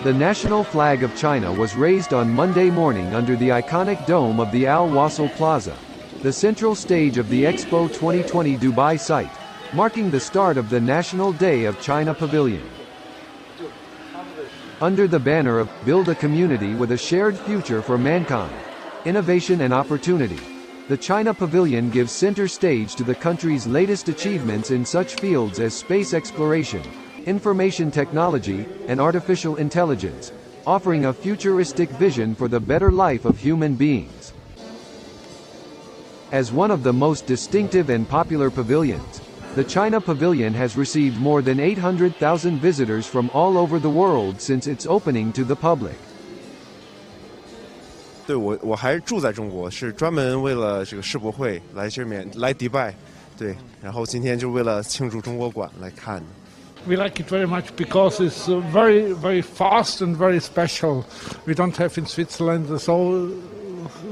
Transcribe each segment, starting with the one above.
The national flag of China was raised on Monday morning under the iconic dome of the Al-Wasl Plaza, the central stage of the Expo 2020 Dubai site, marking the start of the National Day of China Pavilion. Under the banner of "Build a Community with a Shared Future for Mankind, Innovation and Opportunity," the China Pavilion gives center stage to the country's latest achievements in such fields as space exploration, information technology, and artificial intelligence, offering a futuristic vision for the better life of human beings. As one of the most distinctive and popular pavilions, the China Pavilion has received more than 800,000 visitors from all over the world since its opening to the public. 对，我还是住在中国，是专门为了这个世博会来这边来迪拜，对，然后今天就为了庆祝中国馆来看。We like it very much because it's very, very fast and very special. We don't have in Switzerland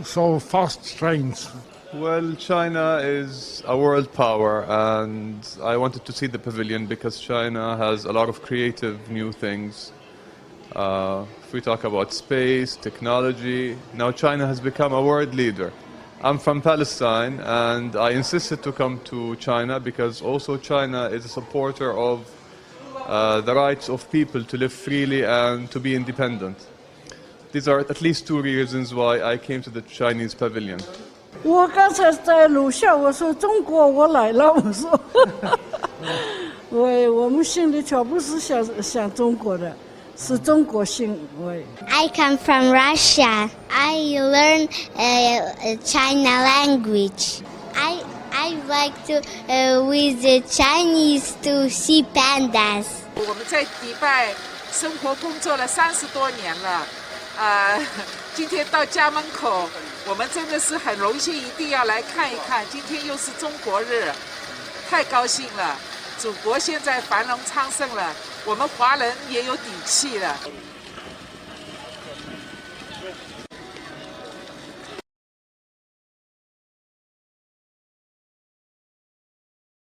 so fast trains. Well, China is a world power, and I wanted to see the pavilion because China has a lot of creative new things. If we talk about space, technology, now China has become a world leader. I'm from Palestine, and I insisted to come to China because also China is a supporter of the rights of people to live freely and to be independent. These are at least two reasons why I came to the Chinese pavilion. 我刚才在楼下，我说中国我来了，我说，我们心里全部是想中国的，是中国心。I come from Russia. I learn China language. I like to with the Chinese to see pandas. 我们在迪拜生活工作了30多年了，今天到家门口，我们真的是很荣幸，一定要来看一看。今天又是中国日，太高兴了！祖国现在繁荣昌盛了，我们华人也有底气了。